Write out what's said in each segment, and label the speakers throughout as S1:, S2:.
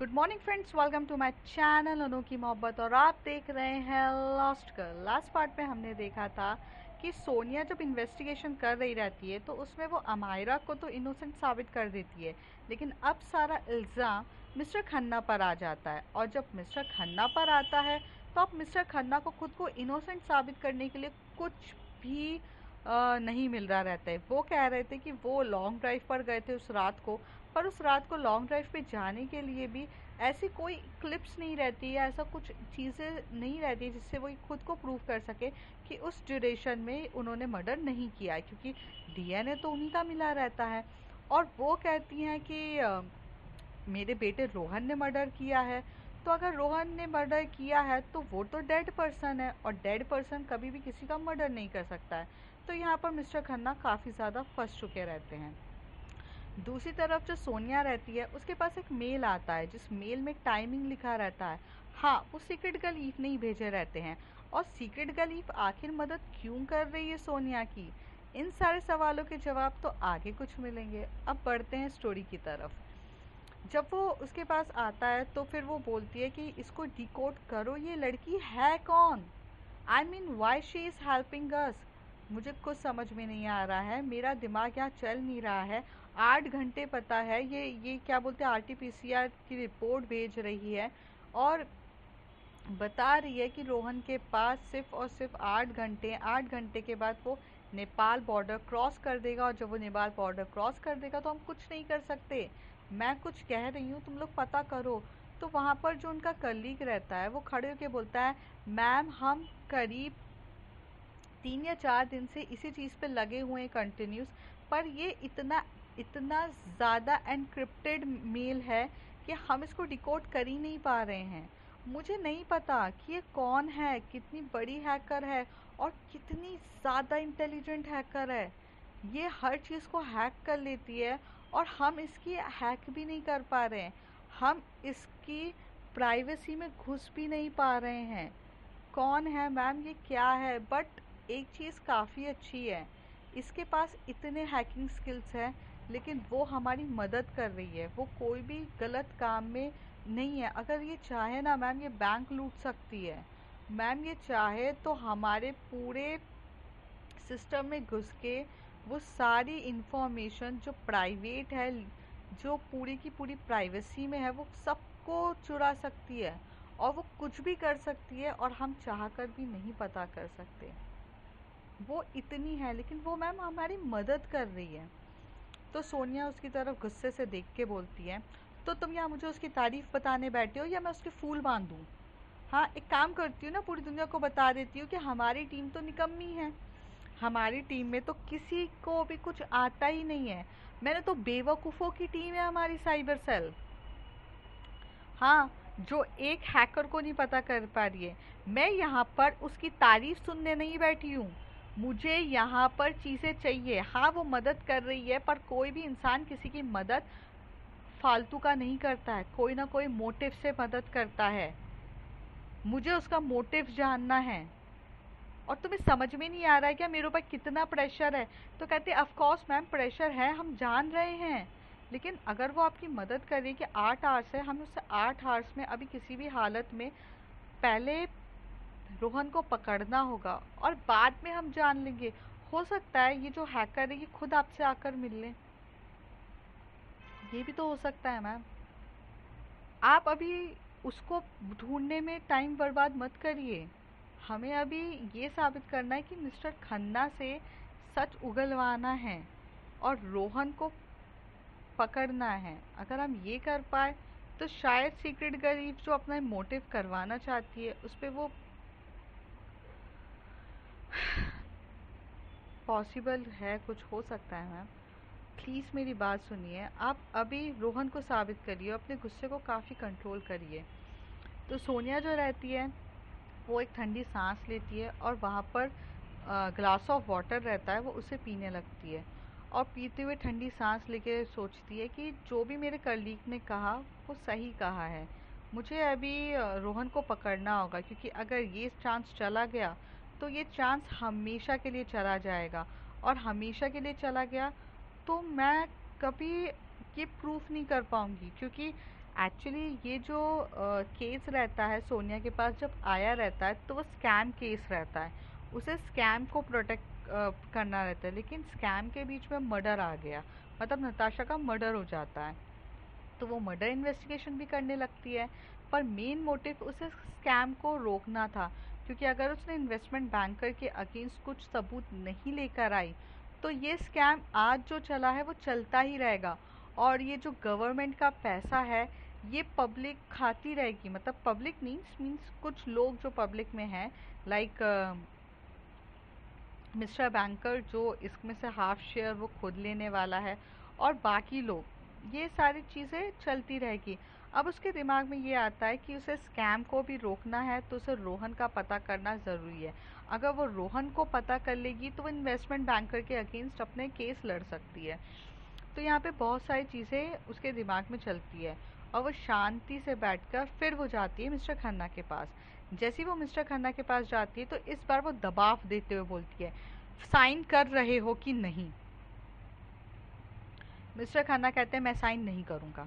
S1: Good morning friends, welcome to my channel Anokhi Mohabbat. और आप देख रहे हैं लॉस्ट गर्ल। लास्ट पार्ट में हमने देखा था कि सोनिया जब इन्वेस्टिगेशन कर रही रहती है तो उसमें वो अमायरा को तो इनोसेंट साबित कर देती है, लेकिन अब सारा इल्ज़ाम मिस्टर खन्ना पर आ जाता है। और जब मिस्टर खन्ना पर आता है तो अब मिस्टर खन्ना को खुद को इनोसेंट साबित करने के लिए कुछ भी नहीं मिल रहा रहता है। वो कह रहे थे कि वो लॉन्ग ड्राइव पर गए थे उस रात को, पर उस रात को लॉन्ग ड्राइव पे जाने के लिए भी ऐसी कोई क्लिप्स नहीं रहती है, ऐसा कुछ चीज़ें नहीं रहती जिससे वो खुद को प्रूव कर सके कि उस ड्यूरेशन में उन्होंने मर्डर नहीं किया है, क्योंकि डीएनए तो उन्हीं का मिला रहता है। और वो कहती हैं कि मेरे बेटे रोहन ने मर्डर किया है। तो अगर रोहन ने मर्डर किया है तो वो तो डेड पर्सन है, और डेड पर्सन कभी भी किसी का मर्डर नहीं कर सकता है। तो यहाँ पर मिस्टर खन्ना काफ़ी ज़्यादा फंस चुके रहते हैं। दूसरी तरफ जो सोनिया रहती है उसके पास एक मेल आता है, जिस मेल में एक टाइमिंग लिखा रहता है। हाँ, वो सीक्रेट गलीफ नहीं भेजे रहते हैं। और सीक्रेट गलीफ आखिर मदद क्यों कर रही है सोनिया की, इन सारे सवालों के जवाब तो आगे कुछ मिलेंगे। अब बढ़ते हैं स्टोरी की तरफ। जब वो उसके पास आता है तो फिर वो बोलती है कि इसको डिकोड करो, ये लड़की है कौन, I mean why she is helping us. मुझे कुछ समझ में नहीं आ रहा है, मेरा दिमाग यहाँ चल नहीं रहा है। 8 घंटे पता है ये क्या बोलते हैं, आरटीपीसीआर की रिपोर्ट भेज रही है और बता रही है कि रोहन के पास सिर्फ और सिर्फ 8 घंटे, 8 घंटे के बाद वो नेपाल बॉर्डर क्रॉस कर देगा। और जब वो नेपाल बॉर्डर क्रॉस कर देगा तो हम कुछ नहीं कर सकते। मैं कुछ कह रही हूँ, तुम लोग पता करो। तो वहाँ पर जो उनका कलीग रहता है वो खड़े होके बोलता है, मैम हम करीब 3 या 4 दिन से इसी चीज़ पे लगे हुए हैं कंटिन्यूस, पर ये इतना इतना ज़्यादा एनक्रिप्टेड मेल है कि हम इसको डिकोड कर ही नहीं पा रहे हैं। मुझे नहीं पता कि ये कौन है, कितनी बड़ी हैकर है और कितनी ज़्यादा इंटेलिजेंट हैकर है। ये हर चीज़ को हैक कर लेती है और हम इसकी हैक भी नहीं कर पा रहे हैं। हम इसकी प्राइवेसी में घुस भी नहीं पा रहे हैं। कौन है मैम, ये क्या है? बट एक चीज़ काफ़ी अच्छी है, इसके पास इतने हैकिंग स्किल्स हैं, लेकिन वो हमारी मदद कर रही है। वो कोई भी गलत काम में नहीं है। अगर ये चाहे ना मैम, ये बैंक लूट सकती है। मैम ये चाहे तो हमारे पूरे सिस्टम में घुस के वो सारी इंफॉर्मेशन जो प्राइवेट है, जो पूरी की पूरी प्राइवेसी में है, वो सबको चुरा सकती है और वो कुछ भी कर सकती है और हम चाह कर भी नहीं पता कर सकते। वो इतनी है, लेकिन वो मैम हमारी मदद कर रही है। तो सोनिया उसकी तरफ गुस्से से देख के बोलती है, तो तुम यहाँ मुझे उसकी तारीफ बताने बैठे हो या मैं उसके फूल बांधूँ? हाँ, एक काम करती हूँ ना, पूरी दुनिया को बता देती हूँ कि हमारी टीम तो निकम्मी है। हमारी टीम में तो किसी को भी कुछ आता ही नहीं है। मैंने तो बेवकूफ़ों की टीम है हमारी साइबर सेल। हाँ, जो एक हैकर को नहीं पता कर पा रही है। मैं यहाँ पर उसकी तारीफ सुनने नहीं बैठी हूँ, मुझे यहाँ पर चीज़ें चाहिए। हाँ, वो मदद कर रही है, पर कोई भी इंसान किसी की मदद फालतू का नहीं करता है, कोई ना कोई मोटिव से मदद करता है। मुझे उसका मोटिव जानना है। और तुम्हें समझ में नहीं आ रहा है क्या मेरे ऊपर कितना प्रेशर है? तो कहते ऑफ कोर्स मैम प्रेशर है, हम जान रहे हैं, लेकिन अगर वो आपकी मदद करे कि 8 आवर्स है, हमें उससे 8 आवर्स में अभी किसी भी हालत में पहले रोहन को पकड़ना होगा और बाद में हम जान लेंगे। हो सकता है ये जो हैकर है ये खुद आपसे आकर मिल लें, ये भी तो हो सकता है मैम। आप अभी उसको ढूंढने में टाइम बर्बाद मत करिए। हमें अभी ये साबित करना है कि मिस्टर खन्ना से सच उगलवाना है और रोहन को पकड़ना है। अगर हम ये कर पाए तो शायद सीक्रेट गरीब जो अपना मोटिव करवाना चाहती है उस पर वो पॉसिबल है, कुछ हो सकता है मैम। प्लीज़ मेरी बात सुनिए, आप अभी रोहन को साबित करिए, अपने गुस्से को काफ़ी कंट्रोल करिए। तो सोनिया जो रहती है वो एक ठंडी सांस लेती है और वहाँ पर ग्लास ऑफ वाटर रहता है, वो उसे पीने लगती है। और पीते हुए ठंडी सांस लेके सोचती है कि जो भी मेरे कलीग ने कहा वो सही कहा है। मुझे अभी रोहन को पकड़ना होगा, क्योंकि अगर ये चांस चला गया तो ये चांस हमेशा के लिए चला जाएगा। और हमेशा के लिए चला गया तो मैं कभी ये प्रूफ नहीं कर पाऊँगी, क्योंकि एक्चुअली ये जो केस रहता है सोनिया के पास जब आया रहता है तो वो स्कैम केस रहता है। उसे स्कैम को प्रोटेक्ट करना रहता है, लेकिन स्कैम के बीच में मर्डर आ गया, मतलब नताशा का मर्डर हो जाता है। तो वो मर्डर इन्वेस्टिगेशन भी करने लगती है, पर मेन मोटिव उसे स्कैम को रोकना था, क्योंकि अगर उसने इन्वेस्टमेंट बैंकर के अगेंस्ट कुछ सबूत नहीं लेकर आई तो ये स्कैम आज जो चला है वो चलता ही रहेगा, और ये जो गवर्नमेंट का पैसा है ये पब्लिक खाती रहेगी। मतलब पब्लिक मीन्स कुछ लोग जो पब्लिक में हैं, लाइक मिस्टर बैंकर जो इसमें से हाफ शेयर वो खुद लेने वाला है, और बाकी लोग, ये सारी चीज़ें चलती रहेगी। अब उसके दिमाग में ये आता है कि उसे स्कैम को भी रोकना है तो उसे रोहन का पता करना ज़रूरी है। अगर वो रोहन को पता कर लेगी तो वो इन्वेस्टमेंट बैंकर के अगेंस्ट अपने केस लड़ सकती है। तो यहाँ पे बहुत सारी चीज़ें उसके दिमाग में चलती है, और वो शांति से बैठकर फिर वो जाती है मिस्टर खन्ना के पास। जैसे ही वो मिस्टर खन्ना के पास जाती है तो इस बार वो दबाव देते हुए बोलती है, साइन कर रहे हो कि नहीं? मिस्टर खन्ना कहते हैं मैं साइन नहीं करूँगा।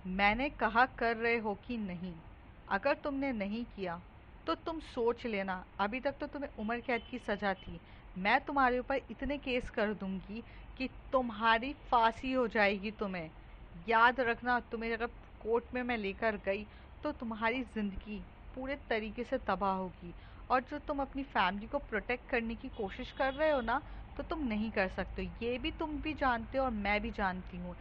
S1: मैंने कहा कर रहे हो कि नहीं? अगर तुमने नहीं किया तो तुम सोच लेना, अभी तक तो तुम्हें उम्र कैद की सज़ा थी, मैं तुम्हारे ऊपर इतने केस कर दूंगी कि तुम्हारी फांसी हो जाएगी। तुम्हें याद रखना, तुम्हें अगर कोर्ट में मैं लेकर गई तो तुम्हारी ज़िंदगी पूरे तरीके से तबाह होगी, और जो तुम अपनी फैमिली को प्रोटेक्ट करने की कोशिश कर रहे हो ना, तो तुम नहीं कर सकते। ये भी तुम भी जानते हो और मैं भी जानती हूँ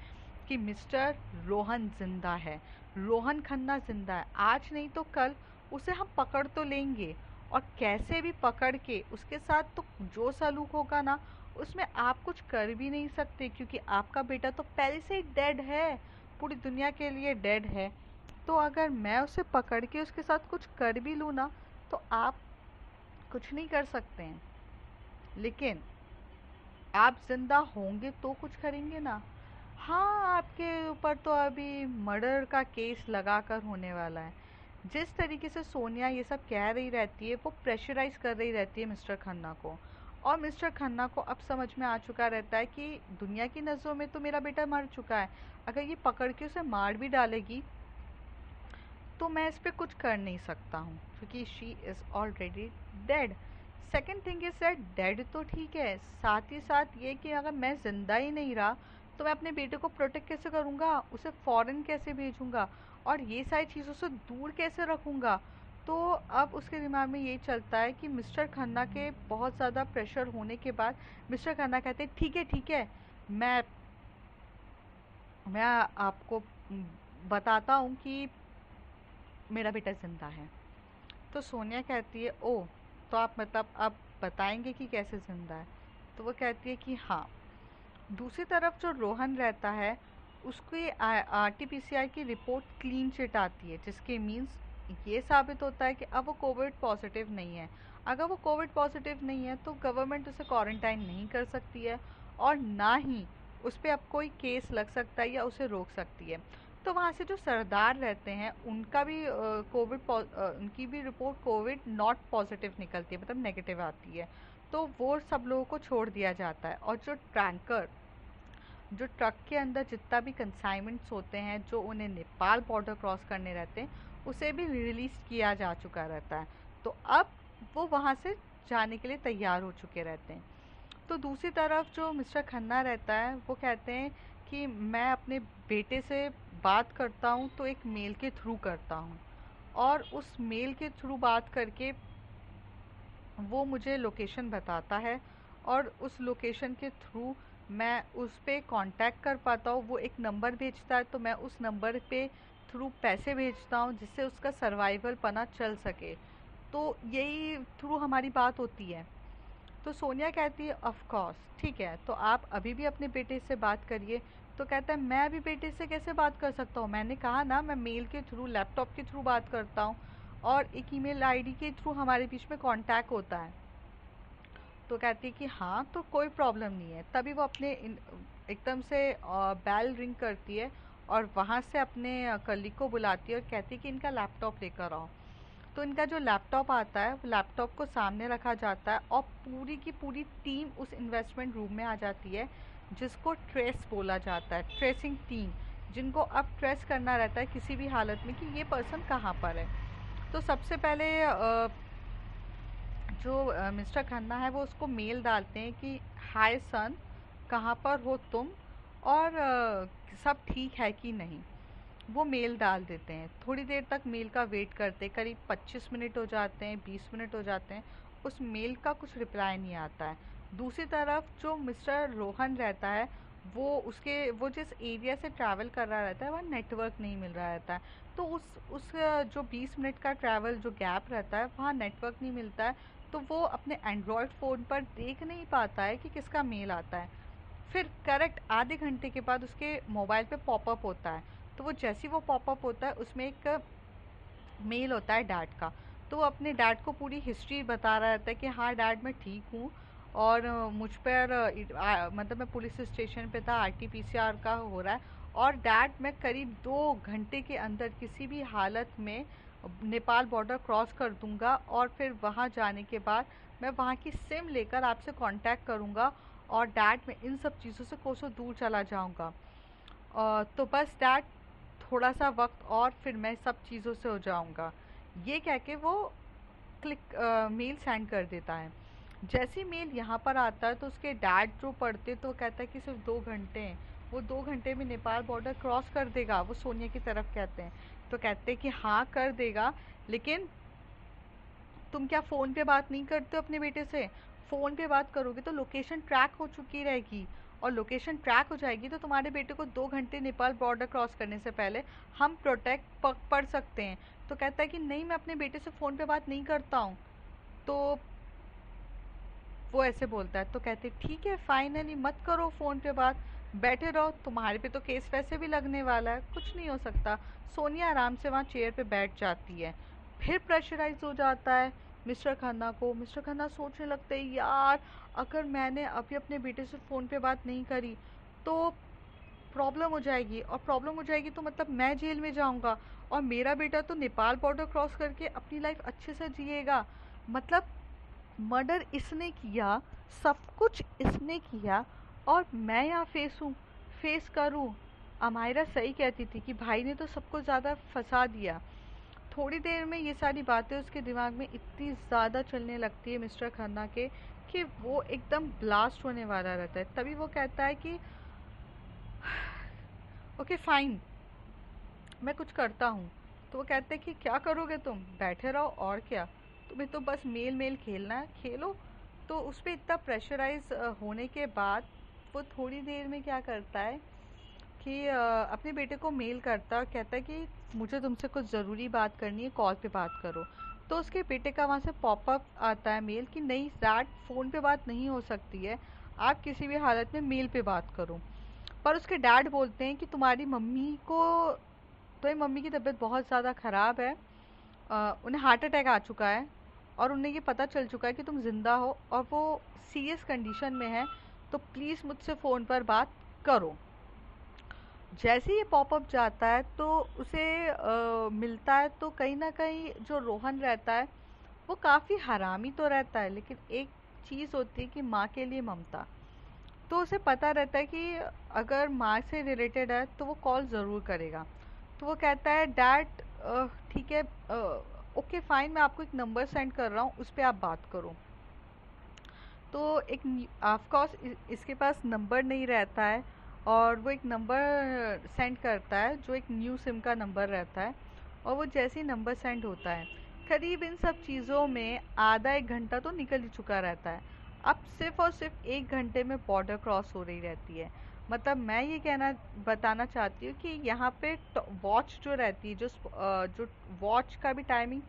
S1: कि मिस्टर रोहन जिंदा है, रोहन खन्ना जिंदा है। आज नहीं तो कल उसे हम पकड़ तो लेंगे, और कैसे भी पकड़ के उसके साथ तो जो सलूक होगा ना उसमें आप कुछ कर भी नहीं सकते, क्योंकि आपका बेटा तो पहले से ही डेड है, पूरी दुनिया के लिए डेड है। तो अगर मैं उसे पकड़ के उसके साथ कुछ कर भी लूँ ना तो आप कुछ नहीं कर सकते हैं, लेकिन आप जिंदा होंगे तो कुछ करेंगे ना। हाँ, आपके ऊपर तो अभी मर्डर का केस लगाकर होने वाला है। जिस तरीके से सोनिया ये सब कह रही रहती है वो प्रेशराइज कर रही रहती है मिस्टर खन्ना को, और मिस्टर खन्ना को अब समझ में आ चुका रहता है कि दुनिया की नज़रों में तो मेरा बेटा मर चुका है, अगर ये पकड़ के उसे मार भी डालेगी तो मैं इस पे कुछ कर नहीं सकता हूँ, क्योंकि she is already dead. Second thing is that dead तो ठीक है, साथ ही साथ ये कि अगर मैं ज़िंदा ही नहीं रहा तो मैं अपने बेटे को प्रोटेक्ट कैसे करूँगा, उसे फ़ॉरेन कैसे भेजूँगा, और ये सारी चीज़ों से दूर कैसे रखूँगा। तो अब उसके दिमाग में यही चलता है कि मिस्टर खन्ना के बहुत ज़्यादा प्रेशर होने के बाद मिस्टर खन्ना कहते हैं ठीक है, मैं आपको बताता हूँ कि मेरा बेटा ज़िंदा है। तो सोनिया कहती है ओ, तो आप मतलब आप बताएंगे कि कैसे ज़िंदा है? तो वो कहती है कि हाँ। दूसरी तरफ जो रोहन रहता है उसकी आरटीपीसीआर की रिपोर्ट क्लीन चिट आती है, जिसके मीन्स ये साबित होता है कि अब वो कोविड पॉजिटिव नहीं है। अगर वो कोविड पॉजिटिव नहीं है तो गवर्नमेंट उसे क्वारंटाइन नहीं कर सकती है, और ना ही उस पर अब कोई केस लग सकता है या उसे रोक सकती है। तो वहाँ से जो सरदार रहते हैं उनका भी उनकी भी रिपोर्ट कोविड नॉट पॉजिटिव निकलती है, मतलब नेगेटिव आती है। तो वो सब लोगों को छोड़ दिया जाता है, और जो ट्रक के अंदर जितना भी कंसाइनमेंट्स होते हैं जो उन्हें नेपाल बॉर्डर क्रॉस करने रहते हैं उसे भी रिलीज़ किया जा चुका रहता है। तो अब वो वहाँ से जाने के लिए तैयार हो चुके रहते हैं। तो दूसरी तरफ जो मिस्टर खन्ना रहता है वो कहते हैं कि मैं अपने बेटे से बात करता हूँ तो एक मेल के थ्रू करता हूँ, और उस मेल के थ्रू बात करके वो मुझे लोकेशन बताता है, और उस लोकेशन के थ्रू मैं उस पे कांटेक्ट कर पाता हूँ। वो एक नंबर भेजता है तो मैं उस नंबर पे थ्रू पैसे भेजता हूँ जिससे उसका सर्वाइवल पना चल सके। तो यही थ्रू हमारी बात होती है। तो सोनिया कहती है ऑफ कोर्स ठीक है, तो आप अभी भी अपने बेटे से बात करिए। तो कहता है मैं अभी बेटे से कैसे बात कर सकता हूँ, मैंने कहा ना मैं मेल के थ्रू लैपटॉप के थ्रू बात करता हूँ, और एक ईमेल आईडी के थ्रू हमारे बीच में कांटेक्ट होता है। तो कहती है कि हाँ तो कोई प्रॉब्लम नहीं है। तभी वो अपने एकदम से बेल रिंग करती है, और वहाँ से अपने कलीग को बुलाती है और कहती है कि इनका लैपटॉप लेकर आओ। तो इनका जो लैपटॉप आता है वो लैपटॉप को सामने रखा जाता है, और पूरी की पूरी टीम उस इन्वेस्टमेंट रूम में आ जाती है, जिसको ट्रेस बोला जाता है, ट्रेसिंग टीम। जिनको अब ट्रेस करना रहता है किसी भी हालत में कि ये पर्सन कहाँ पर है। तो सबसे पहले जो मिस्टर खन्ना है वो उसको मेल डालते हैं कि हाय सन, कहाँ पर हो तुम, और सब ठीक है कि नहीं। वो मेल डाल देते हैं। थोड़ी देर तक मेल का वेट करते हैं, करीब 25 मिनट हो जाते हैं, 20 मिनट हो जाते हैं, उस मेल का कुछ रिप्लाई नहीं आता है। दूसरी तरफ जो मिस्टर रोहन रहता है, वो जिस एरिया से ट्रैवल कर रहा रहता है वहाँ नेटवर्क नहीं मिल रहा रहता है। तो उस जो 20 मिनट का ट्रैवल जो गैप रहता है वहाँ नेटवर्क नहीं मिलता है, तो वो अपने एंड्रॉयड फ़ोन पर देख नहीं पाता है कि किसका मेल आता है। फिर करेक्ट आधे घंटे के बाद उसके मोबाइल पे पॉपअप होता है। तो वो जैसे ही वो पॉपअप होता है उसमें एक मेल होता है डैड का। तो वो अपने डैड को पूरी हिस्ट्री बता रहा रहता है कि हाँ डैड मैं ठीक हूँ, और मुझ पर मतलब मैं पुलिस स्टेशन पे था, आरटीपीसीआर का हो रहा है, और डैड मैं करीब 2 घंटे के अंदर किसी भी हालत में नेपाल बॉर्डर क्रॉस कर दूंगा, और फिर वहाँ जाने के बाद मैं वहाँ की सिम लेकर आपसे कांटेक्ट करूँगा, और डैड मैं इन सब चीज़ों से कोसों दूर चला जाऊँगा। तो बस डैड थोड़ा सा वक्त और फिर मैं सब चीज़ों से हो जाऊंगा। ये कह के वो मेल सेंड कर देता है। जैसे मेल यहाँ पर आता है तो उसके डैड जो पढ़ते तो कहता है कि सिर्फ 2 घंटे हैं, वो 2 घंटे में नेपाल बॉर्डर क्रॉस कर देगा, वो सोनिया की तरफ कहते हैं। तो कहते हैं कि हाँ कर देगा, लेकिन तुम क्या फ़ोन पे बात नहीं करते हो अपने बेटे से? फ़ोन पे बात करोगे तो लोकेशन ट्रैक हो चुकी रहेगी, और लोकेशन ट्रैक हो जाएगी तो तुम्हारे बेटे को 2 घंटे नेपाल बॉर्डर क्रॉस करने से पहले हम प्रोटेक्ट पढ़ सकते हैं। तो कहता है कि नहीं मैं अपने बेटे से फ़ोन पे बात नहीं करता हूँ। तो वो ऐसे बोलता है, तो कहते ठीक है फाइनली मत करो फ़ोन पे बात, बैठे रहो, तुम्हारे पे तो केस वैसे भी लगने वाला है, कुछ नहीं हो सकता। सोनिया आराम से वहाँ चेयर पे बैठ जाती है। फिर प्रेशराइज हो जाता है मिस्टर खन्ना को। मिस्टर खन्ना सोचने लगते हैं यार, अगर मैंने अभी अपने बेटे से फ़ोन पे बात नहीं करी तो प्रॉब्लम हो जाएगी, और प्रॉब्लम हो जाएगी तो मतलब मैं जेल में जाऊंगा, और मेरा बेटा तो नेपाल बॉर्डर क्रॉस करके अपनी लाइफ अच्छे से जिएगा। मतलब मर्डर इसने किया, सब कुछ इसने किया, और मैं यहाँ फेस करूँ। अमायरा सही कहती थी कि भाई ने तो सबको ज़्यादा फंसा दिया। थोड़ी देर में ये सारी बातें उसके दिमाग में इतनी ज़्यादा चलने लगती है मिस्टर खन्ना के, कि वो एकदम ब्लास्ट होने वाला रहता है। तभी वो कहता है कि ओके फाइन, मैं कुछ करता हूँ। तो वो कहते हैं कि क्या करोगे तुम, बैठे रहो और क्या, तुम्हें तो बस मेल मेल खेलना है, खेलो। तो उस पर इतना प्रेशराइज होने के बाद वो थोड़ी देर में क्या करता है कि अपने बेटे को मेल करता है और कहता है कि मुझे तुमसे कुछ ज़रूरी बात करनी है, कॉल पे बात करो। तो उसके बेटे का वहाँ से पॉपअप आता है मेल कि नहीं डैड फ़ोन पे बात नहीं हो सकती है, आप किसी भी हालत में मेल पे बात करो। पर उसके डैड बोलते हैं कि तुम्हारी मम्मी की तबीयत बहुत ज़्यादा ख़राब है, उन्हें हार्ट अटैक आ चुका है, और उन्हें ये पता चल चुका है कि तुम ज़िंदा हो और वो सीरियस कंडीशन में है, तो प्लीज़ मुझसे फ़ोन पर बात करो। जैसे ही ये पॉपअप जाता है तो उसे मिलता है, तो कहीं ना कहीं जो रोहन रहता है वो काफ़ी हरामी तो रहता है, लेकिन एक चीज़ होती है कि माँ के लिए ममता। तो उसे पता रहता है कि अगर माँ से रिलेटेड है तो वो कॉल ज़रूर करेगा। तो वो कहता है डैड ठीक है, ओके फाइन, मैं आपको एक नंबर सेंड कर रहा हूँ, उस पर आप बात करो। तो एक ऑफ कोर्स इसके पास नंबर नहीं रहता है, और वो एक नंबर सेंड करता है जो एक न्यू सिम का नंबर रहता है, और वो जैसे ही नंबर सेंड होता है करीब इन सब चीज़ों में आधा एक घंटा तो निकल ही चुका रहता है। अब सिर्फ और सिर्फ 1 घंटे में बॉर्डर क्रॉस हो रही रहती है। मतलब मैं ये कहना बताना चाहती हूँ कि यहाँ पे वॉच जो रहती है, जो वॉच का भी टाइमिंग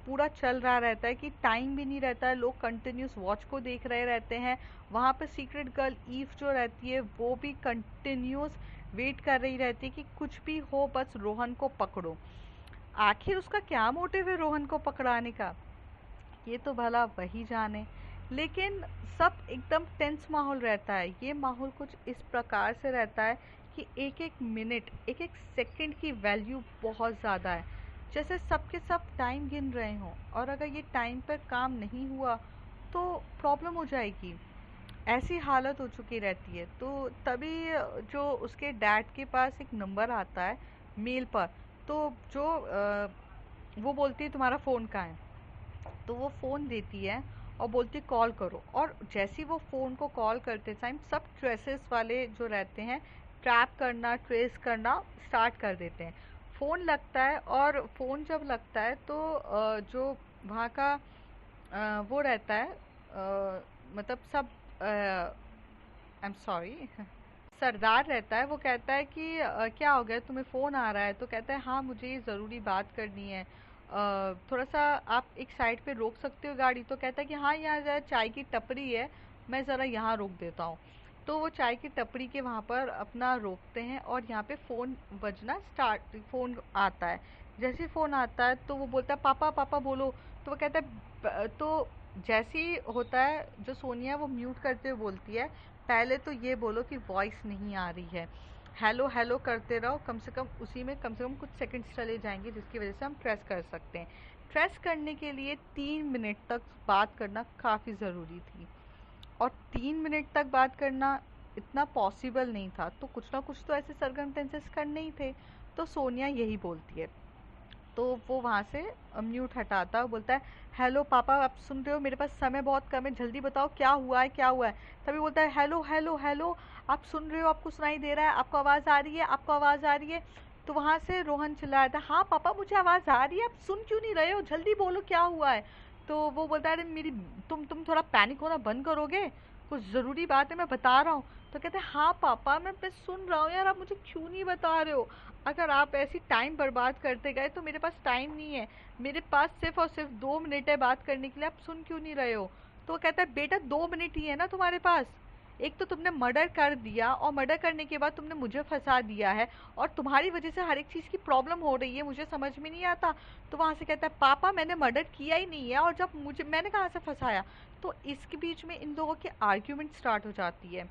S1: पूरा चल रहा रहता है, कि टाइम भी नहीं रहता है, लोग कंटिन्यूस वॉच को देख रहे रहते हैं। वहाँ पे सीक्रेट गर्ल ईव जो रहती है वो भी कंटिन्यूस वेट कर रही रहती है कि कुछ भी हो बस रोहन को पकड़ो। आखिर उसका क्या मोटिव है रोहन को पकड़ाने का, ये तो भला वही जाने। लेकिन सब एकदम टेंस माहौल रहता है। ये माहौल कुछ इस प्रकार से रहता है कि एक एक मिनट एक एक सेकंड की वैल्यू बहुत ज़्यादा है। जैसे सब के सब टाइम गिन रहे हों, और अगर ये टाइम पर काम नहीं हुआ तो प्रॉब्लम हो जाएगी। ऐसी हालत हो चुकी रहती है। तो तभी जो उसके डैड के पास एक नंबर आता है मेल पर, तो जो वो बोलती है तुम्हारा फ़ोन कहाँ है, तो वो फ़ोन देती है और बोलती है कॉल करो। और जैसे ही वो फ़ोन को कॉल करते टाइम सब ट्रेसेस वाले जो रहते हैं ट्रैप करना, ट्रेस करना स्टार्ट कर देते हैं। फ़ोन लगता है, और फ़ोन जब लगता है तो जो वहाँ का वो रहता है, मतलब सब, आई एम सॉरी, सरदार रहता है। वो कहता है कि क्या हो गया, तुम्हें फ़ोन आ रहा है? तो कहता है हाँ मुझे ये ज़रूरी बात करनी है, थोड़ा सा आप एक साइड पे रोक सकते हो गाड़ी? तो कहता है कि हाँ यहाँ ज़रा चाय की टपरी है, मैं ज़रा यहाँ रोक देता हूँ। तो वो चाय की टपरी के वहाँ पर अपना रोकते हैं, और यहाँ पे फ़ोन बजना स्टार्ट, फ़ोन आता है। जैसे ही फ़ोन आता है तो वो बोलता है पापा पापा बोलो। तो वो कहता है तो जैसे ही होता है, जो सोनिया वो म्यूट करते हुए बोलती है पहले तो ये बोलो कि वॉइस नहीं आ रही है, हेलो हेलो करते रहो, कम से कम उसी में कम से कम कुछ सेकंड्स चले जाएंगे, जिसकी वजह से हम ट्रेस कर सकते हैं। ट्रेस करने के लिए 3 मिनट तक बात करना काफ़ी ज़रूरी थी, और 3 मिनट तक बात करना इतना पॉसिबल नहीं था, तो कुछ ना कुछ तो ऐसे सरकमस्टेंसेस करने ही थे। तो सोनिया यही बोलती है। तो वो वहाँ से म्यूट हटाता है, बोलता है हेलो पापा आप सुन रहे हो, मेरे पास समय बहुत कम है, जल्दी बताओ क्या हुआ है क्या हुआ है। तभी बोलता है हेलो हेलो हेलो, आप सुन रहे हो, आपको सुनाई दे रहा है, आपको आवाज़ आ रही है, आपको आवाज़ आ रही है? तो वहाँ से रोहन चिल्लाया था हाँ पापा मुझे आवाज़ आ रही है, आप सुन क्यों नहीं रहे हो, जल्दी बोलो क्या हुआ है? तो वो बोलता है अरे मेरी, तुम थोड़ा पैनिक होना बंद करोगे, कुछ ज़रूरी बात है मैं बता रहा हूँ। तो कहते हैं हाँ पापा मैं सुन रहा हूँ यार, आप मुझे क्यों नहीं बता रहे हो? अगर आप ऐसी टाइम बर्बाद करते गए तो मेरे पास टाइम नहीं है, मेरे पास सिर्फ और सिर्फ 2 मिनट है बात करने के लिए, आप सुन क्यों नहीं रहे हो? तो वो कहता है बेटा 2 मिनट ही है ना तुम्हारे पास, एक तो तुमने मर्डर कर दिया, और मर्डर करने के बाद तुमने मुझे फंसा दिया है, और तुम्हारी वजह से हर एक चीज़ की प्रॉब्लम हो रही है, मुझे समझ में नहीं आता। तो वहाँ से कहता है पापा मैंने मर्डर किया ही नहीं है, और जब मुझे मैंने कहाँ से फंसाया? तो इसके बीच में इन लोगों की आर्ग्यूमेंट स्टार्ट हो जाती है।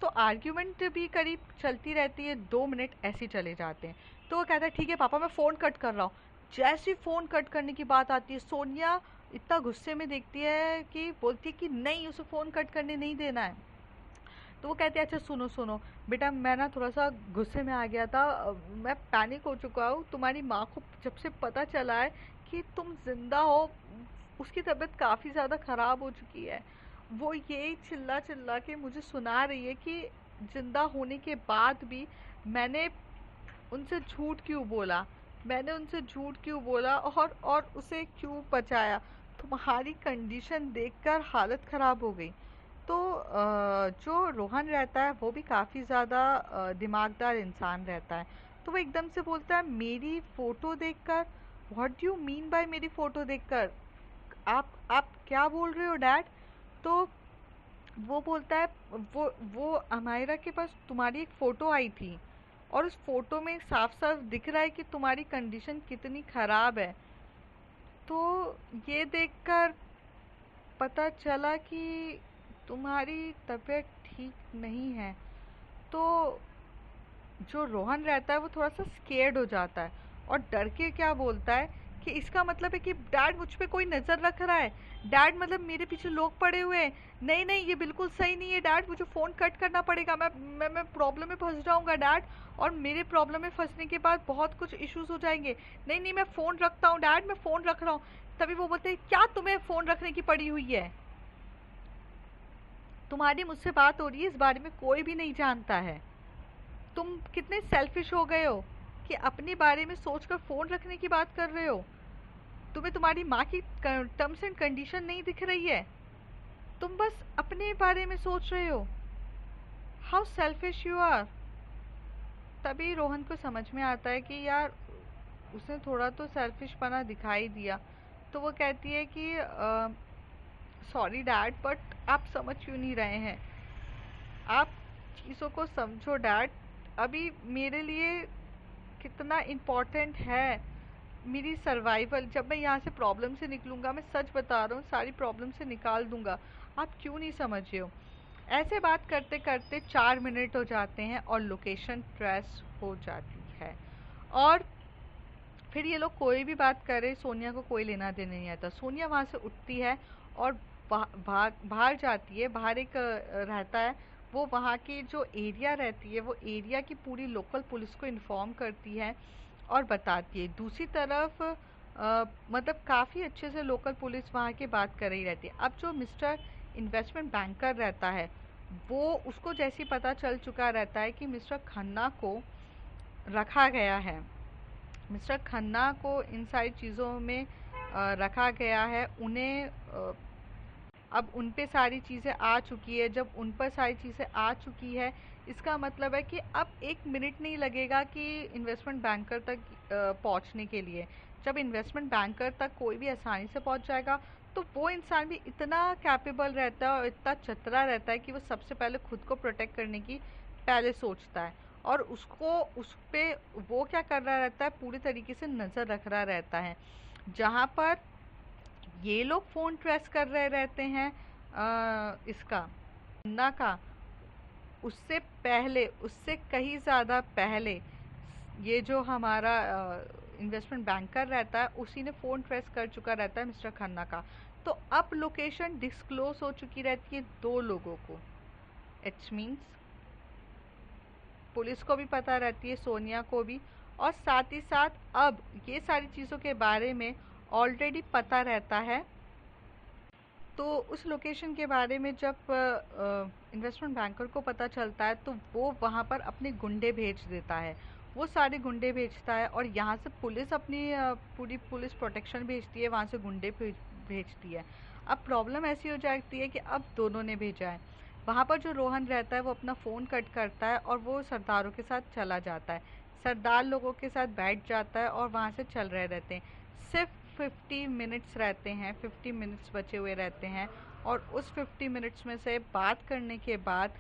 S1: तो आर्ग्यूमेंट भी करीब चलती रहती है, 2 मिनट ऐसे ही चले जाते हैं। तो वो कहता है ठीक है पापा मैं फ़ोन कट कर रहा हूँ। जैसे ही फ़ोन कट करने की बात आती है, सोनिया इतना गुस्से में देखती है कि बोलती है कि नहीं उसे फ़ोन कट करने नहीं देना है। तो वो कहते हैं अच्छा सुनो सुनो बेटा, मैं ना थोड़ा सा गुस्से में आ गया था, मैं पैनिक हो चुका हूँ, तुम्हारी माँ को जब से पता चला है कि तुम जिंदा हो, उसकी तबीयत काफ़ी ज़्यादा ख़राब हो चुकी है। वो यही चिल्ला चिल्ला के मुझे सुना रही है कि जिंदा होने के बाद भी मैंने उनसे झूठ क्यों बोला, मैंने उनसे झूठ क्यों बोला, और उसे क्यों बचाया, तुम्हारी कंडीशन देखकर हालत ख़राब हो गई। तो जो रोहन रहता है वो भी काफ़ी ज़्यादा दिमागदार इंसान रहता है। तो वो एकदम से बोलता है मेरी फ़ोटो देखकर, what do you mean by मेरी फ़ोटो देखकर, आप क्या बोल रहे हो डैड? तो वो बोलता है वो अमायरा के पास तुम्हारी एक फ़ोटो आई थी, और उस फ़ोटो में साफ साफ दिख रहा है कि तुम्हारी कंडीशन कितनी ख़राब है। तो ये देखकर पता चला कि तुम्हारी तबीयत ठीक नहीं है। तो जो रोहन रहता है वो थोड़ा सा स्केर्ड हो जाता है, और डर के क्या बोलता है कि इसका मतलब है कि डैड मुझ पे कोई नज़र रख रहा है, डैड मतलब मेरे पीछे लोग पड़े हुए हैं, नहीं नहीं ये बिल्कुल सही नहीं है डैड, मुझे फ़ोन कट करना पड़ेगा, मैं प्रॉब्लम में फंस जाऊंगा डैड, और मेरे प्रॉब्लम में फंसने के बाद बहुत कुछ इश्यूज हो जाएंगे, नहीं नहीं मैं फ़ोन रखता हूँ डैड, मैं फ़ोन रख रहा हूँ। तभी वो बोलते हैं क्या तुम्हें फ़ोन रखने की पड़ी हुई है, तुम्हारी मुझसे बात हो रही है, इस बारे में कोई भी नहीं जानता है, तुम कितने सेल्फिश हो गए हो कि अपने बारे में सोचकर फ़ोन रखने की बात कर रहे हो, तुम्हें तुम्हारी माँ की टर्म्स एंड कंडीशन नहीं दिख रही है, तुम बस अपने बारे में सोच रहे हो, हाउ सेल्फिश यू आर। तभी रोहन को समझ में आता है कि यार उसने थोड़ा तो सेल्फिश पना दिखाई दिया। तो वो कहती है कि सॉरी डैड, बट आप समझ क्यों नहीं रहे हैं, आप चीज़ों को समझो डैड, अभी मेरे लिए कितना इम्पोर्टेंट है मेरी सर्वाइवल, जब मैं यहाँ से प्रॉब्लम से निकलूँगा, मैं सच बता रहा हूँ सारी प्रॉब्लम से निकाल दूँगा, आप क्यों नहीं समझ रहे हो? ऐसे बात करते करते 4 मिनट हो जाते हैं और लोकेशन ट्रेस हो जाती है। और फिर ये लोग कोई भी बात करे, सोनिया को कोई लेना देना नहीं आता। सोनिया वहाँ से उठती है और बाहर जाती है, बाहर एक रहता है, वो वहाँ की जो एरिया रहती है वो एरिया की पूरी लोकल पुलिस को इन्फॉर्म करती है और बताती है। दूसरी तरफ मतलब काफ़ी अच्छे से लोकल पुलिस वहाँ की बात कर रही रहती है। अब जो मिस्टर इन्वेस्टमेंट बैंकर रहता है, वो उसको जैसे ही पता चल चुका रहता है कि मिस्टर खन्ना को रखा गया है, मिस्टर खन्ना को इन सारी चीज़ों में रखा गया है, उन्हें अब उन पे सारी चीज़ें आ चुकी है। जब उन पर सारी चीज़ें आ चुकी है, इसका मतलब है कि अब 1 मिनट नहीं लगेगा कि इन्वेस्टमेंट बैंकर तक पहुंचने के लिए। जब इन्वेस्टमेंट बैंकर तक कोई भी आसानी से पहुंच जाएगा, तो वो इंसान भी इतना कैपेबल रहता है और इतना चतरा रहता है कि वो सबसे पहले खुद को प्रोटेक्ट करने की पहले सोचता है। और उसको उस पे वो क्या कर रहा रहता है, पूरी तरीके से नज़र रख रहा रहता है। जहाँ पर ये लोग फ़ोन ट्रेस कर रहे रहते हैं इसका अन्ना का, उससे पहले, उससे कहीं ज़्यादा पहले ये जो हमारा इन्वेस्टमेंट बैंकर रहता है, उसी ने फ़ोन ट्रेस कर चुका रहता है मिस्टर खन्ना का। तो अब लोकेशन डिस्क्लोज हो चुकी रहती है 2 लोगों को। इट्स मीन्स पुलिस को भी पता रहती है, सोनिया को भी, और साथ ही साथ अब ये सारी चीज़ों के बारे में ऑलरेडी पता रहता है। तो उस लोकेशन के बारे में जब इन्वेस्टमेंट बैंकर को पता चलता है, तो वो वहाँ पर अपने गुंडे भेज देता है, वो सारे गुंडे भेजता है। और यहाँ से पुलिस अपनी पूरी पुलिस प्रोटेक्शन भेजती है, वहाँ से गुंडे भेजती है। अब प्रॉब्लम ऐसी हो जाती है कि अब दोनों ने भेजा है। वहाँ पर जो रोहन रहता है वो अपना फ़ोन कट करता है और वो सरदारों के साथ चला जाता है, सरदार लोगों के साथ बैठ जाता है और वहाँ से चल रहे रहते हैं। सिर्फ 50 मिनट्स रहते हैं, 50 मिनट्स बचे हुए रहते हैं, और उस 50 मिनट्स में से बात करने के बाद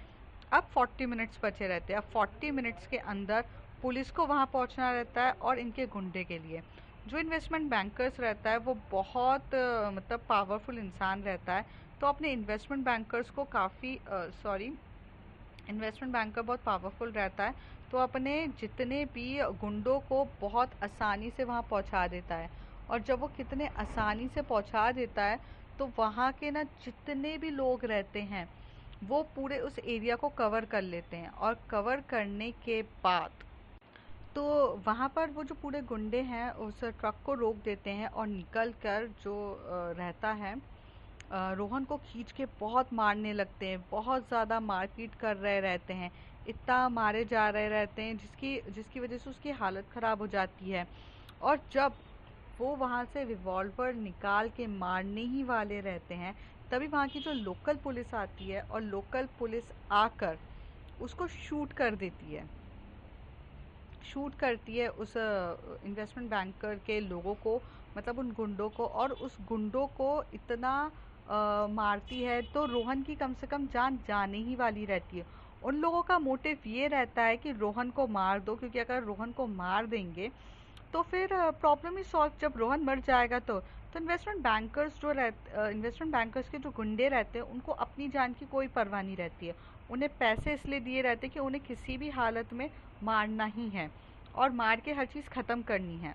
S1: अब 40 मिनट्स बचे रहते हैं। अब 40 मिनट्स के अंदर पुलिस को वहाँ पहुँचना रहता है और इनके गुंडे के लिए जो इन्वेस्टमेंट बैंकर्स रहता है वो बहुत मतलब पावरफुल इंसान रहता है। तो अपने इन्वेस्टमेंट बैंकर्स को काफ़ी इन्वेस्टमेंट बैंकर बहुत पावरफुल रहता है, तो अपने जितने भी गुंडों को बहुत आसानी से वहाँ पहुँचा देता है। और जब वो कितने आसानी से पहुँचा देता है, तो वहाँ के ना जितने भी लोग रहते हैं वो पूरे उस एरिया को कवर कर लेते हैं। और कवर करने के बाद तो वहाँ पर वो जो पूरे गुंडे हैं उस ट्रक को रोक देते हैं और निकल कर जो रहता है रोहन को खींच के बहुत मारने लगते हैं, बहुत ज़्यादा मारपीट कर रहे रहते हैं, इतना मारे जा रहे रहते हैं जिसकी जिसकी वजह से उसकी हालत ख़राब हो जाती है। और जब वो वहाँ से रिवॉल्वर निकाल के मारने ही वाले रहते हैं, तभी वहाँ की जो लोकल पुलिस आती है और लोकल पुलिस आकर उसको शूट कर देती है, शूट करती है उस इन्वेस्टमेंट बैंकर के लोगों को, मतलब उन गुंडों को। और उस गुंडों को इतना मारती है तो रोहन की कम से कम जान जाने ही वाली रहती है। उन लोगों का मोटिव ये रहता है कि रोहन को मार दो, क्योंकि अगर रोहन को मार देंगे तो फिर प्रॉब्लम ही सॉल्व। जब रोहन मर जाएगा तो इन्वेस्टमेंट बैंकर्स जो इन्वेस्टमेंट बैंकर्स के जो गुंडे रहते हैं उनको अपनी जान की कोई परवाह नहीं रहती है। उन्हें पैसे इसलिए दिए रहते हैं कि उन्हें किसी भी हालत में मारना ही है और मार के हर चीज़ ख़त्म करनी है,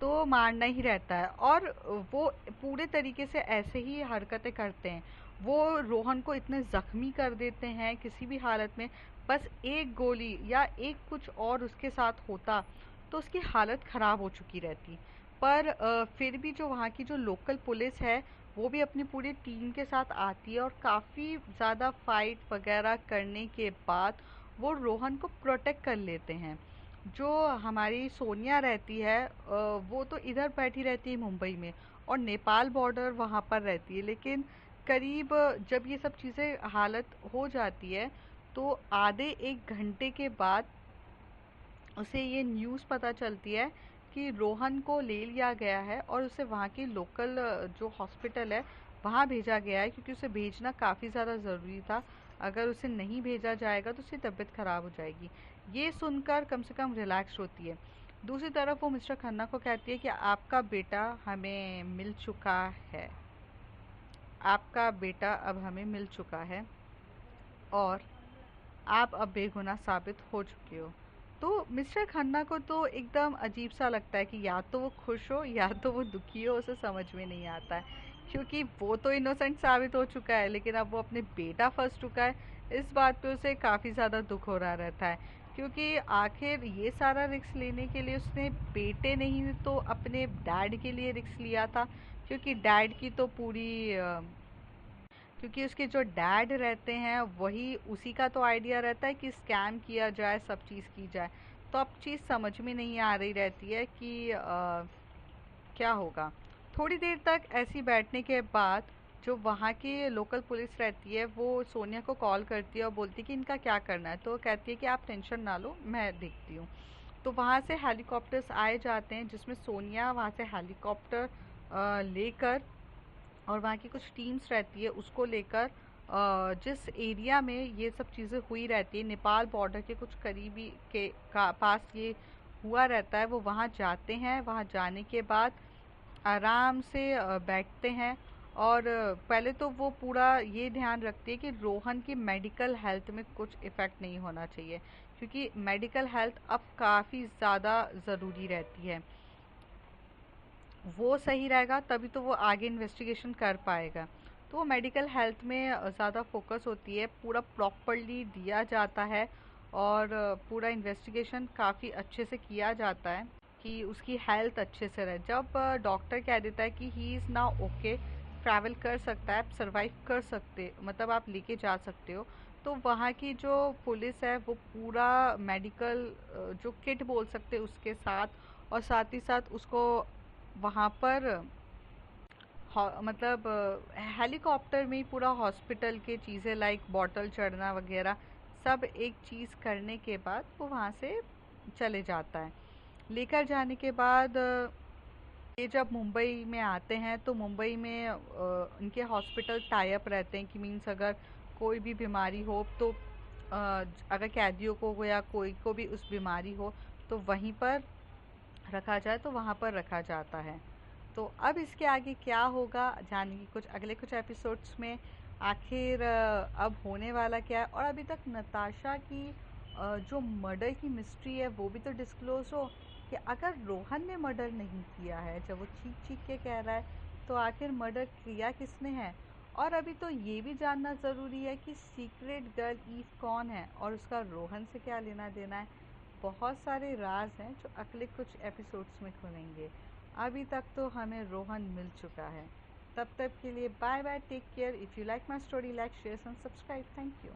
S1: तो मारना ही रहता है। और वो पूरे तरीके से ऐसे ही हरकतें करते हैं। वो रोहन को इतने ज़ख्मी कर देते हैं किसी भी हालत में, बस एक गोली या एक कुछ और उसके साथ होता तो उसकी हालत ख़राब हो चुकी रहती। पर फिर भी जो वहाँ की जो लोकल पुलिस है वो भी अपनी पूरी टीम के साथ आती है और काफ़ी ज़्यादा फाइट वगैरह करने के बाद वो रोहन को प्रोटेक्ट कर लेते हैं। जो हमारी सोनिया रहती है वो तो इधर बैठी रहती है मुंबई में, और नेपाल बॉर्डर वहाँ पर रहती है। लेकिन करीब जब ये सब चीज़ें हालत हो जाती है तो आधे 1 घंटे के बाद उसे ये न्यूज़ पता चलती है कि रोहन को ले लिया गया है और उसे वहाँ की लोकल जो हॉस्पिटल है वहाँ भेजा गया है, क्योंकि उसे भेजना काफ़ी ज़्यादा ज़रूरी था। अगर उसे नहीं भेजा जाएगा तो उसकी तबीयत ख़राब हो जाएगी। ये सुनकर कम से कम रिलैक्स होती है। दूसरी तरफ वो मिस्टर खन्ना को कहती है कि आपका बेटा हमें मिल चुका है, आपका बेटा अब हमें मिल चुका है और आप अब बेगुनाह साबित हो चुके हो। तो मिस्टर खन्ना को तो एकदम अजीब सा लगता है कि या तो वो खुश हो या तो वो दुखी हो, उसे समझ में नहीं आता है क्योंकि वो तो इनोसेंट साबित हो चुका है, लेकिन अब वो अपने बेटा फंस चुका है। इस बात पे उसे काफ़ी ज़्यादा दुख हो रहा रहता है, क्योंकि आखिर ये सारा रिस्क लेने के लिए उसने बेटे नहीं तो अपने डैड के लिए रिस्क लिया था। क्योंकि डैड की तो क्योंकि उसके जो डैड रहते हैं वही उसी का तो आइडिया रहता है कि स्कैम किया जाए, सब चीज़ की जाए। तो अब चीज़ समझ में नहीं आ रही रहती है कि क्या होगा। थोड़ी देर तक ऐसी बैठने के बाद जो वहाँ की लोकल पुलिस रहती है वो सोनिया को कॉल करती है और बोलती है कि इनका क्या करना है। तो वो कहती है कि आप टेंशन ना लो, मैं देखती हूँ। तो वहाँ से हेलीकॉप्टर्स आए जाते हैं, जिसमें सोनिया वहाँ से हेलीकॉप्टर लेकर, और वहाँ की कुछ टीम्स रहती है उसको लेकर, जिस एरिया में ये सब चीज़ें हुई रहती है, नेपाल बॉर्डर के कुछ करीबी के पास ये हुआ रहता है, वो वहाँ जाते हैं। वहाँ जाने के बाद आराम से बैठते हैं। और पहले तो वो पूरा ये ध्यान रखती है कि रोहन की मेडिकल हेल्थ में कुछ इफ़ेक्ट नहीं होना चाहिए, क्योंकि मेडिकल हेल्थ अब काफ़ी ज़्यादा ज़रूरी रहती है। वो सही रहेगा तभी तो वो आगे इन्वेस्टिगेशन कर पाएगा। तो वो मेडिकल हेल्थ में ज़्यादा फोकस होती है, पूरा प्रॉपरली दिया जाता है। और पूरा इन्वेस्टिगेशन काफ़ी अच्छे से किया जाता है कि उसकी हेल्थ अच्छे से रहे। जब डॉक्टर कह देता है कि he is now okay, travel कर सकता है, आप सर्वाइव कर सकते, मतलब आप लेके जा सकते हो। तो वहाँ की जो पुलिस है वो पूरा मेडिकल जो किट बोल सकते हैं उसके साथ, और साथ ही साथ उसको वहाँ पर मतलब हेलीकॉप्टर में ही पूरा हॉस्पिटल के चीज़ें लाइक बॉटल चढ़ना वगैरह सब एक चीज़ करने के बाद वो वहाँ से चले जाता है। लेकर जाने के बाद ये जब मुंबई में आते हैं तो मुंबई में इनके हॉस्पिटल टाई अप रहते हैं कि मीन्स अगर कोई भी बीमारी हो तो अगर कैदियों को हो या कोई को भी उस बीमारी हो तो वहीं पर रखा जाए, तो वहाँ पर रखा जाता है। तो अब इसके आगे क्या होगा जानेंगे कुछ अगले कुछ एपिसोड्स में। आखिर अब होने वाला क्या है, और अभी तक नताशा की जो मर्डर की मिस्ट्री है वो भी तो डिस्क्लोज हो, कि अगर रोहन ने मर्डर नहीं किया है, जब वो चीख चीख के कह रहा है, तो आखिर मर्डर किया किसने है। और अभी तो ये भी जानना ज़रूरी है कि सीक्रेट गर्ल ईव कौन है और उसका रोहन से क्या लेना देना है। बहुत सारे राज हैं जो अगले कुछ एपिसोड्स में खुलेंगे। अभी तक तो हमें रोहन मिल चुका है। तब तक के लिए bye bye, take care. If you like my story, like share and subscribe. Thank you.